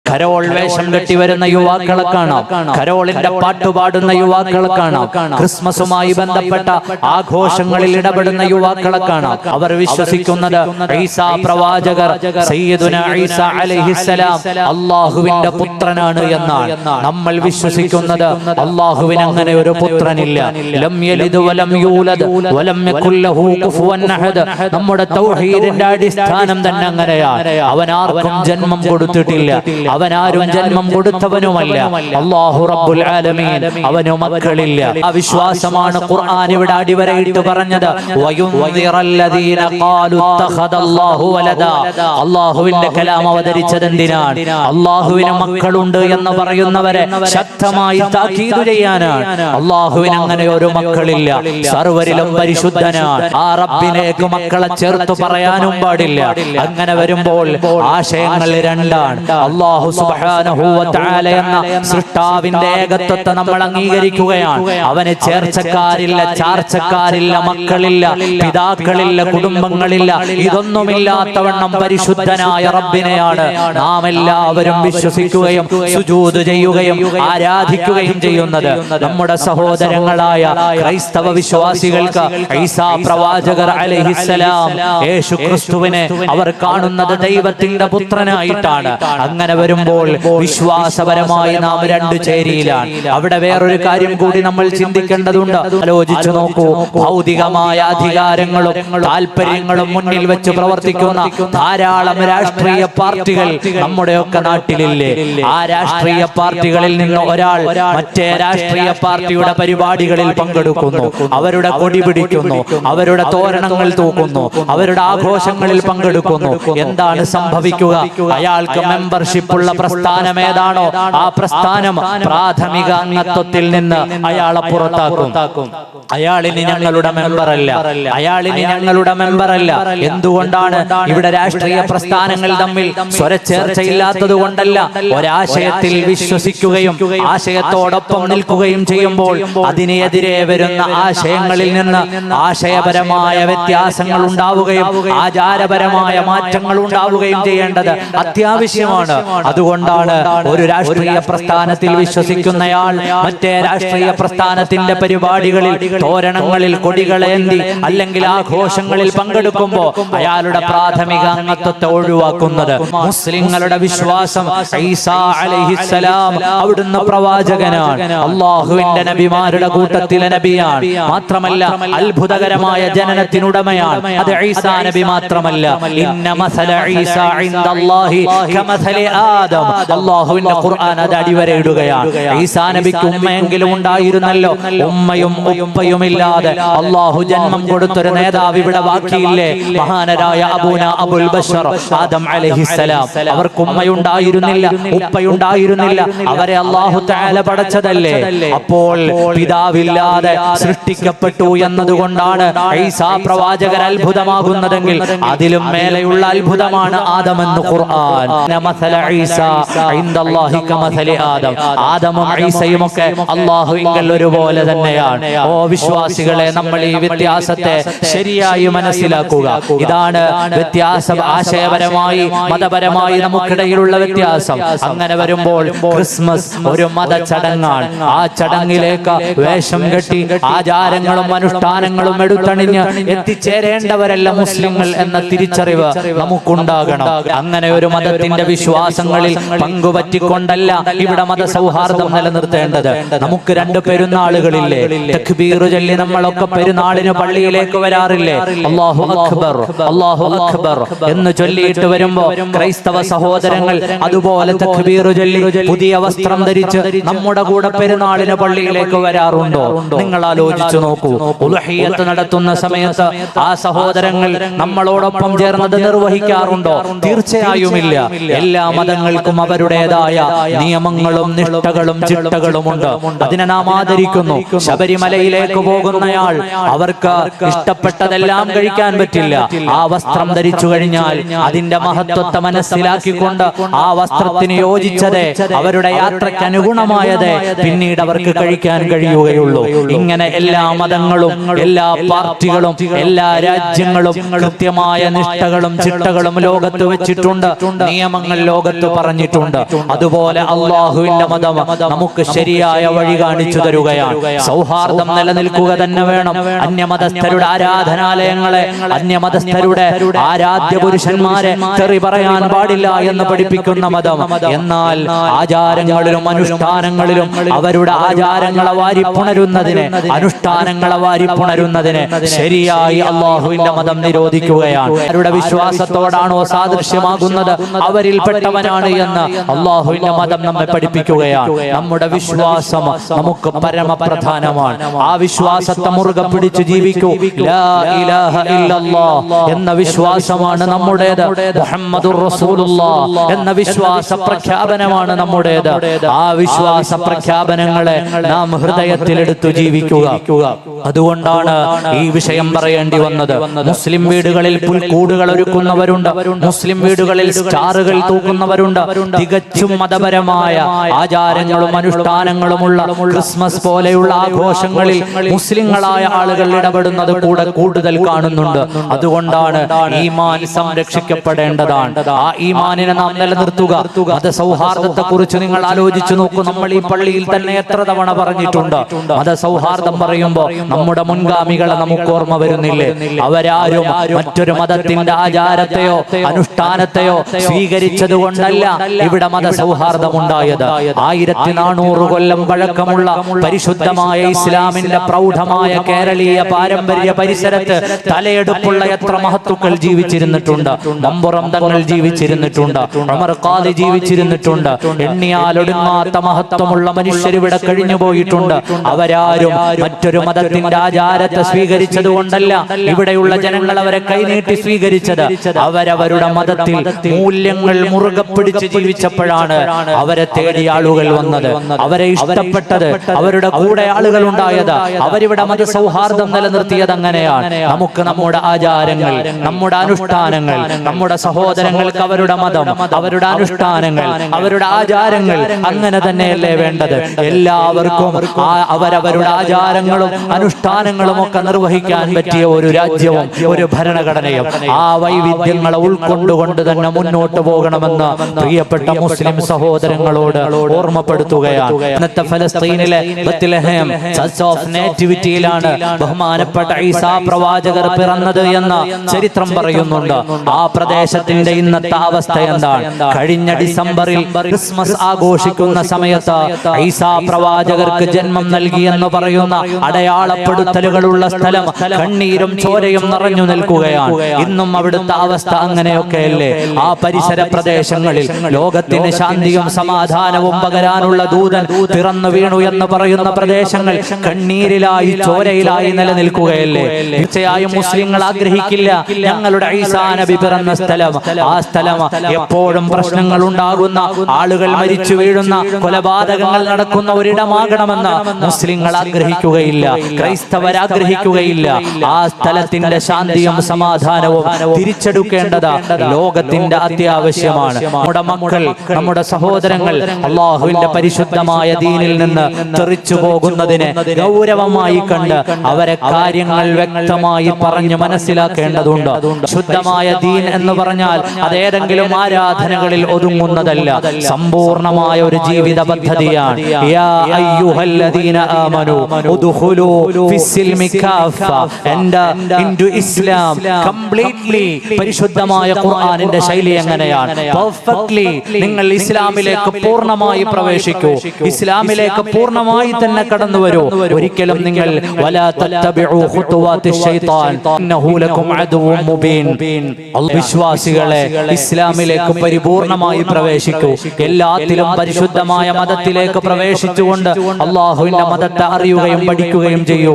Carol വേഷം കെട്ടി വരുന്ന യുവാക്കളെ കാണാം, കരോളിന്റെ പാട്ടുപാടുന്ന യുവാക്കളെ കാണാം, ക്രിസ്മസുമായി ബന്ധപ്പെട്ട ആഘോഷങ്ങളിൽ ഇടപെടുന്ന യുവാക്കളെ കാണാം. അവർ വിശ്വസിക്കുന്നത് ഈസാ പ്രവാചകർ സയ്യിദുനാ ഈസാ അലൈഹിസ്സലാം അല്ലാഹുവിന്റെ പുത്രനാണ് എന്നാണ്. നമ്മൾ വിശ്വസിക്കുന്നത് അല്ലാഹുവിന് അങ്ങനെ ഒരു പുത്രനില്ല. ലം യലിദ് വലം യൂലദ് വലം യകുൽ ലഹു കുഫുവൻ അഹദ്. നമ്മുടെ തൗഹീദിന്റെ അടിസ്ഥാനം തന്നെ അങ്ങനെയാണ്. അവൻ ആർക്കും ജന്മം കൊടുത്തിട്ടില്ല, അവനാരും ജന്മം കൊടുത്തവനുമല്ല. അല്ലാഹു റബ്ബുൽ ആലമീൻ, അവന് മക്കളില്ല. ആ വിശ്വാസമാണ് ഖുർആൻ ഇവിടെ അടിവരയിട്ട് പറഞ്ഞത്. വയുൻദിറല്ലദീന ഖാലു ഇത്തഖദല്ലാഹു വലദ. അല്ലാഹുവിന്റെ കലാം അവതരിച്ചത് എന്തിനാണ്? അല്ലാഹുവിന് മക്കളുണ്ട് എന്ന് പറയുന്നവരെ ശക്തമായി താക്കീത് ചെയ്യാനാണ്. അല്ലാഹുവിന് അങ്ങനെ ഒരു മക്കളില്ല, സർവരിലും പരിശുദ്ധനാണ്. ആ റബ്ബിലേക്ക് മക്കളെ ചേർത്ത് പറയാനും പാടില്ല. അങ്ങനെ വരുമ്പോൾ ആശയങ്ങൾ രണ്ടാണ്. അല്ലാഹു സുബ്ഹാനഹു വ തആല എന്ന സൃഷ്ടാവിന്റെ ഏകത്വത്തെ നമ്മൾ അംഗീകരിക്കുകയാണ്. അവന് ചേർച്ചക്കാരില്ല, ചാർച്ചക്കാരില്ല, മക്കളില്ല, പിതാക്കളില്ല, കുടുംബങ്ങളില്ല. ഇതൊന്നുമില്ലാത്തവണ്ണം പരിശുദ്ധനായ റബ്ബിനെയാണ് നാം എല്ലാവരും വിശ്വസിക്കുകയും സുജൂദ് ചെയ്യുകയും ആരാധിക്കുകയും ചെയ്യുന്നത്. നമ്മുടെ സഹോദരങ്ങളായ ക്രൈസ്തവ വിശ്വാസികൾക്ക് ഈസാ പ്രവാചകർ അലൈഹിസ്സലാം യേശു ക്രിസ്തുവിനെ അവർ കാണുന്നത് ദൈവത്തിന്റെ പുത്രനായിട്ടാണ്. അങ്ങനെ വരുമ്പോൾ വിശ്വാസപരമായി നാം രണ്ടു ചേരിയിലാണ്. അവിടെ വേറൊരു കാര്യം കൂടി നമ്മൾ ചിന്തിക്കേണ്ടതുണ്ട്. ആലോചിച്ചു നോക്കൂ, ഭൗതികമായ അധികാരങ്ങളും താല്പര്യങ്ങളും മുന്നിൽ വെച്ച് പ്രവർത്തിക്കുന്ന ധാരാളം രാഷ്ട്രീയ പാർട്ടികൾ നമ്മുടെയൊക്കെ നാട്ടിലില്ലേ? ആ രാഷ്ട്രീയ പാർട്ടികളിൽ നിന്ന് ഒരാൾ മറ്റേ രാഷ്ട്രീയ പാർട്ടിയുടെ പരിപാടികളിൽ പങ്കെടുക്കുന്നു, അവരുടെ കൊടി പിടിക്കുന്നു, അവരുടെ തോരണങ്ങൾ തൂക്കുന്നു, അവരുടെ ആഘോഷങ്ങളിൽ പങ്കെടുക്കുന്നു. എന്താണ് സംഭവിക്കുക? അയാൾക്ക് മെമ്പർഷിപ്പ് ഉള്ള പ്രസ്ഥാനം ഏതാണോ ആ പ്രസ്ഥാനം പ്രാഥമിക അംഗത്വത്തിൽ നിന്ന് അയാളെ പുറത്താക്കും. അയാളിനി ഞങ്ങളുടെ മെമ്പറല്ല, അയാളിനി ഞങ്ങളുടെ മെമ്പറല്ല. എന്തുകൊണ്ടാണ്? ഇവിടെ രാഷ്ട്രീയ പ്രസ്ഥാനങ്ങൾ തമ്മിൽ സ്വരച്ചേർച്ചയില്ലാത്തത് കൊണ്ടല്ല. ഒരാശയത്തിൽ വിശ്വസിക്കുകയും ആശയത്തോടൊപ്പം നിൽക്കുകയും ചെയ്യുമ്പോൾ അതിനെതിരെ വരുന്ന ആശയങ്ങളിൽ നിന്ന് ആശയപരമായ വ്യത്യാസങ്ങൾ ഉണ്ടാവുകയും ആചാരപരമായ മാറ്റങ്ങൾ ഉണ്ടാവുകയും ചെയ്യേണ്ടത് അത്യാവശ്യമാണ്. അതുകൊണ്ടാണ് ഒരു രാഷ്ട്രീയ പ്രസ്ഥാനത്തിൽ വിശ്വസിക്കുന്നയാൾ മറ്റേ രാഷ്ട്രീയ പ്രസ്ഥാനത്തിന്റെ പരിപാടികളിൽ, തോരണങ്ങളിൽ കൊടികളേന്തി അല്ലെങ്കിൽ ആഘോഷങ്ങളിൽ പങ്കെടുക്കുമ്പോൾ അയാളുടെ പ്രാഥമിക അംഗത്വത്തെ ഒഴിവാക്കുന്നത്. മുസ്ലിങ്ങളുടെ വിശ്വാസം ഈസാ അലൈഹിസ്സലാം അവിടുന്ന് പ്രവാചകനാണ്, അല്ലാഹുവിന്റെ നബിമാരുടെ കൂട്ടത്തിലെ നബിയാണ്. മാത്രമല്ല അത്ഭുതകരമായ ജനനത്തിനുടമയാണ്. അത് ഈസാ നബി മാത്രമല്ല. ഇന്ന മസല ഈസാ ഇൻദല്ലാഹി കമസലി ആദം. അല്ലാഹുവിന്റെ ഖുർആൻ അത് അടിവരയിടുകയാണ്. ഈസാ നബിക്ക് ഉമ്മയെങ്കിലും ഉണ്ടായിരുന്നല്ലോ. ഉമ്മയും ഉപ്പയും ഇല്ലാതെ അല്ലാഹു ജന്മം കൊടുത്തൊരു നേതാവ് ഇവിടെ ബാക്കിയില്ലേ? മഹാനരായ അബൂന അബുൽ ബശർ ആദം അലൈഹിസ്സലാം. അവർക്ക് ഉമ്മയുണ്ടായിരുന്നില്ല, ഉപ്പയുണ്ടായിരുന്നില്ല. അവരെ അല്ലാഹു തആല പടച്ചതല്ലേ. അപ്പോൾ പിതാവില്ലാതെ സൃഷ്ടിക്കപ്പെട്ടു എന്നതുകൊണ്ടാണ് ഈസാ പ്രവാചകർ അത്ഭുതമാകുന്നതെങ്കിൽ അതിലും മേലെയുള്ള അത്ഭുതമാണ് ആദമെന്ന് ഖുർആൻ. മസല ഈസാ ഇൻദല്ലാഹി കമസലി ആദം. ആദമും ഈസയും ഒക്കെ അല്ലാഹുവിങ്കൽ ഒരുപോലെ തന്നെയാണ്. ഓ വിശ്വാസികളെ, നമ്മൾ ഈ വ്യത്യാസത്തെ ശരിയായി മനസ്സിലാക്കുക. ഇതാണ് വ്യത്യാസം. ആശയപരമായി മതപരമായി നമുക്കിടയിലുള്ള വ്യത്യാസം. അങ്ങനെ വരുമ്പോൾ ക്രിസ്മസ് ഒരു മത ചടങ്ങാണ്. ആ ചടങ്ങിലേക്ക് വേഷം കെട്ടി ആചാരങ്ങളും അനുഷ്ഠാനങ്ങളും എടുത്തണിഞ്ഞ് എത്തിച്ചേരേണ്ടവരല്ല മുസ്ലിങ്ങൾ എന്ന തിരിച്ചറിവ് നമുക്കുണ്ടാകണം. അങ്ങനെ ഒരു മതത്തിന്റെ വിശ്വാസങ്ങളിൽ പങ്കുപറ്റിക്കൊണ്ടല്ല ഇവിടെ മതസൗഹാർദ്ദം നിലനിർത്തേണ്ടത്. നമുക്ക് രണ്ട് പെരുന്നാളുകളില്ലേ? തക്ബീർ ചൊല്ലി നമ്മളൊക്കെ പെരുന്നാളിന് പള്ളിയിലേക്ക് വരാറില്ലേ? അല്ലാഹു അക്ബർ, അല്ലാഹു അക്ബർ എന്ന് ചൊല്ലിയിട്ട് വരുമ്പോ ക്രൈസ്തവ സഹോദരങ്ങൾ അതുപോലെ തക്ബീർ ചൊല്ലി പുതിയ വസ്ത്രം ധരിച്ച് നമ്മുടെ കൂടെ പെരുന്നാളിന് പള്ളിയിലേക്ക് വരാറുണ്ടോ? നിങ്ങൾ ആലോചിച്ചു നോക്കൂ. ഉളുഹിയ്യത്ത് നടത്തുന്ന സമയത്ത് ആ സഹോദരങ്ങൾ നമ്മളോടൊപ്പം ചേർന്നത് നിർവഹിക്കാറുണ്ടോ? തീർച്ചയായുമില്ല. എല്ലാ മതങ്ങൾക്കും അവരുടേതായ നിയമങ്ങളും നിഷ്ഠകളും ചിട്ടകളുമുണ്ട്. അതിനെ നാം ആദരിക്കുന്നു. ശബരിമലയിലേക്ക് പോകുന്നയാൾ അവർക്ക് ഇഷ്ടപ്പെട്ടതെല്ലാം കഴിക്കാൻ പറ്റില്ല. ആ വസ്ത്രം ധരിച്ചു കഴിഞ്ഞാൽ അതിന്റെ മഹത്വത്തെ മനസ്സിലാക്കിക്കൊണ്ട് ആ വസ്ത്രത്തിന് യോജിച്ചതേ, അവരുടെ യാത്രയ്ക്ക് അനുഗുണമായതേ പിന്നീട് അവർക്ക് കഴിക്കാൻ കഴിയുകയുള്ളൂ. ഇങ്ങനെ എല്ലാ മതങ്ങളും എല്ലാ പാർട്ടികളും എല്ലാ രാജ്യങ്ങളും കൃത്യമായ നിഷ്ഠകളും ചിട്ടകളും ലോകത്ത് വെച്ചിട്ടുണ്ട്. നിയമങ്ങൾ ലോകത്ത് പറഞ്ഞിട്ടുണ്ട്. അതുപോലെ അള്ളാഹുവിന്റെ മതം നമുക്ക് ശരിയായ വഴി കാണിച്ചു തരുകയാണ്. സൗഹാർദ്ദം നിലനിൽക്കുക തന്നെ വേണം. അന്യമതസ്ഥരുടെ ആരാധനാലയങ്ങളെ, അന്യമതസ്ഥരുടെ ആരാധ്യ പുരുഷന്മാരെ തെറി പറയാൻ പാടില്ല എന്ന് പഠിപ്പിക്കുന്ന മതം. എന്നാൽ ആചാരങ്ങളിലും അനുഷ്ഠാനങ്ങളിലും അവരുടെ ആചാരങ്ങളെ വാരിപ്പുണരുന്നതിന്, അനുഷ്ഠാനങ്ങളെ വാരിപ്പുണരുന്നതിന് ശരിയായി അള്ളാഹുവിന്റെ മതം നിരോധിക്കുകയാണ്. അവരുടെ വിശ്വാസത്തോടാണോ സാദൃശ്യമാകുന്നത് അവരിൽപ്പെട്ടവനാണ് എന്ന് അള്ളാഹുവിന്റെ മതം നമ്മെ പഠിപ്പിക്കുകയാണ്. നമ്മുടെ വിശ്വാസം നമുക്ക് പരമപ്രധാനമാണ്. ആ വിശ്വാസത്തെ മുറുകെ പിടിച്ച് ജീവിക്കൂ. ലാ ഇലാഹ ഇല്ലല്ലാഹ് എന്ന വിശ്വാസമാണ് നമ്മുടേത്. മുഹമ്മദുർ റസൂലുള്ളാഹ് എന്ന വിശ്വാസ പ്രഖ്യാപനമാണ് നമ്മുടേത്. ആ വിശ്വാസ പ്രഖ്യാപനങ്ങളെ നാം ഹൃദയത്തിലെടുത്തു ജീവിക്കുക. അതുകൊണ്ടാണ് ഈ വിഷയം പറയേണ്ടി വന്നത്. മുസ്ലിം വീടുകളിൽ പുൽക്കൂടുകൾ ഒരുക്കുന്നവരുണ്ട്, മുസ്ലിം വീടുകളിൽ സ്റ്റാറുകൾ തൂക്കുന്നവരുണ്ട്. തികച്ചും മതപരമായ ആചാരങ്ങളും അനുഷ്ഠാനങ്ങളുമുള്ള ക്രിസ്മസ് പോലെയുള്ള ആഘോഷങ്ങളിൽ മുസ്ലിങ്ങളായ ആളുകൾ ഇടപെടുന്നത് കൂടുതൽ കാണുന്നുണ്ട്. അതുകൊണ്ടാണ് ഈമാൻ സംരക്ഷിക്കപ്പെടേണ്ടതാണ്. ആ ഈമാനിനെ നാം നിലനിർത്തുക. മതസൗഹാർദ്ദത്തെ കുറിച്ച് നിങ്ങൾ ആലോചിച്ചു നോക്കൂ. നമ്മൾ ഈ പള്ളിയിൽ തന്നെ എത്ര തവണ പറഞ്ഞിട്ടുണ്ട്. മതസൗഹാർദ്ദം പറയുമ്പോൾ നമ്മുടെ മുൻഗാമികളെ നമുക്ക് ഓർമ്മ വരുന്നില്ലേ? അവരാരും മറ്റൊരു മതത്തിന്റെ ആചാരത്തെയോ അനുഷ്ഠാനത്തെയോ സ്വീകരിച്ചത് കൊണ്ടല്ല ഇവിടെ മതസൗഹാർദ്ദം ഉണ്ടായത്. 1400 കൊല്ലം പഴക്കമുള്ള പരിശുദ്ധമായ ഇസ്ലാമിന്റെ പ്രൗഢമായ കേരളീയ പാരമ്പര്യ പരിസരത്ത് തലയെടുപ്പുള്ള എത്ര മഹത്തുക്കൾ ജീവിച്ചിരുന്നിട്ടുണ്ട്. നമ്പുറം തങ്ങൾ ജീവിച്ചിരുന്നിട്ടുണ്ട്, ഉമർ ഖാദി ജീവിച്ചിരുന്നിട്ടുണ്ട്. എണ്ണിയാലൊടുങ്ങാത്ത മഹത്വമുള്ള മനുഷ്യർ ഇവിടെ കഴിഞ്ഞു പോയിട്ടുണ്ട്. അവരാരും മറ്റൊരു മതത്തിന്റെ ആചാരത്തെ സ്വീകരിച്ചത് കൊണ്ടല്ല ഇവിടെയുള്ള ജനങ്ങൾ അവരെ കൈനീട്ടി സ്വീകരിച്ചത്. അവരവരുടെ മതത്തിൽ മൂല്യങ്ങൾ മുറുകെ പിടിച്ച് ജീവിച്ചപ്പോഴാണ് അവരെ തേടി ആളുകൾ വന്നത്, അവരെ ഇഷ്ടപ്പെട്ടത്, അവരുടെ കൂടെ ആളുകൾ ഉണ്ടായത്. അവരിവിടെ മതസൗഹാർദ്ദം നിലനിർത്തിയത് അങ്ങനെയാണ്. നമുക്ക് നമ്മുടെ ആചാരങ്ങൾ, നമ്മുടെ അനുഷ്ഠാനങ്ങൾ, നമ്മുടെ സഹോദരങ്ങൾക്ക് അവരുടെ മതം, അവരുടെ അനുഷ്ഠാനങ്ങൾ, അവരുടെ ആചാരങ്ങൾ അങ്ങനെ തന്നെയല്ലേ വേണ്ടത്? എല്ലാവർക്കും അവരവരുടെ ആചാരങ്ങളും അനുഷ്ഠാനങ്ങളും ഒക്കെ നിർവഹിക്കാൻ പറ്റിയ ഒരു രാജ്യവും ഒരു ഭരണഘടനയും ആ വൈവിധ്യങ്ങളെ ഉൾക്കൊണ്ടുകൊണ്ട് തന്നെ മുന്നോട്ട് പോകണമെന്ന് പ്രിയപ്പെട്ട മുസ്ലിം സഹോദരങ്ങളോട് ഓർമ്മപ്പെടുത്തുകയാണ്. ഇന്നത്തെ ഫലസ്തീനിലെ ബത്ലഹേം ചർച്ച് ഓഫ് നേറ്റിവിറ്റിയിലാണ് ബഹുമാനപ്പെട്ട ഈസാ പ്രവാചകർ പിറന്നത് എന്ന ചരിത്രം പറയുന്നുണ്ട്. ആ പ്രദേശത്തിന്റെ ഇന്നത്തെ അവസ്ഥ എന്താണ്? കഴിഞ്ഞ ഡിസംബറിൽ ക്രിസ്മസ് ആഘോഷിക്കുന്ന സമയത്ത് ഈസാ പ്രവാചകർക്ക് ജന്മം നൽകിയെന്ന് പറയുന്ന അടയാളപ്പെടുത്തലുകളുള്ള സ്ഥലം കണ്ണീരും ചോരയും നിറഞ്ഞു നിൽക്കുകയാണ്. ഇന്നും അവിടുത്തെ അവസ്ഥ അങ്ങനെയൊക്കെയല്ലേ? ആ പരിസര പ്രദേശങ്ങളിൽ ലോകത്തിന് ശാന്തിയും സമാധാനവും പകരാനുള്ള ദൂതൻ പിറന്നു വീണു എന്ന് പറയുന്ന പ്രദേശങ്ങൾ കണ്ണീരിലായി ചോരയിലായി നിലനിൽക്കുകയല്ലേ? തീർച്ചയായും മുസ്ലിങ്ങൾ ആഗ്രഹിക്കില്ല ഞങ്ങളുടെ ഈസാ നബി പിറന്ന സ്ഥലം, ആ സ്ഥലം എപ്പോഴും പ്രശ്നങ്ങൾ ഉണ്ടാകുന്ന, ആളുകൾ മരിച്ചു വീഴുന്ന, കൊലപാതകങ്ങൾ നടക്കുന്ന ഒരിടമാകണമെന്ന് മുസ്ലിങ്ങൾ ആഗ്രഹിക്കുകയില്ല, ക്രൈസ്തവർ ആഗ്രഹിക്കുകയില്ല. ആ സ്ഥലത്തിന്റെ ശാന്തിയും സമാധാനവും തിരിച്ചെടുക്കേണ്ടത് ലോകത്തിന്റെ അത്യാവശ്യമാണ്. നമ്മുടെ മക്കൾ, നമ്മുടെ സഹോദരങ്ങൾ അള്ളാഹുവിന്റെ പരിശുദ്ധമായ ദീനിൽ നിന്ന് തെറിച്ചു പോകുന്നതിനെ ഗൗരവമായി കണ്ട് അവരെ കാര്യങ്ങൾ വ്യക്തമായി പറഞ്ഞു മനസ്സിലാക്കേണ്ടതുണ്ട്. ശുദ്ധമായ ദീൻ എന്ന് പറഞ്ഞാൽ അതേതെങ്കിലും ആരാധനകളിൽ ഒതുങ്ങുന്നതല്ല, സമ്പൂർണമായ ഒരു ജീവിത പദ്ധതിയാണ്. യാ അയ്യുഹല്ലദീന ആമനൂ ഉദ്ഖുലൂ ഫിസ്സിൽമി കാഫ ഇൻടു ഇസ്ലാം കംപ്ലീറ്റ്ലി. പരിശുദ്ധമായ ഖുർആനിന്റെ ശൈലി എങ്ങനെയാണ്? പെർഫെക്റ്റ്ലി നിങ്ങൾ ഇസ്ലാമിലേക്ക് പൂർണ്ണമായി പ്രവേശിക്കൂ, ഇസ്ലാമിലേക്ക് പൂർണ്ണമായി തന്നെ കടന്നു വരൂ. ഒരിക്കലും നിങ്ങൾ വലാ തത്തബിഉ ഖുതുവാത്തി ശൈത്താൻ ഇന്നഹു ലക്കും അദുവ്വുൻ മുബീൻ. വിശ്വാസികളെ ഇസ്ലാമിലേക്ക് പരിപൂർണമായി പ്രവേശിക്കൂ. എല്ലാത്തിലും പരിശുദ്ധമായ മതത്തിലേക്ക് പ്രവേശിച്ചുകൊണ്ട് അള്ളാഹുവിന്റെ മതത്തെ അറിയുകയും പഠിക്കുകയും ചെയ്യൂ.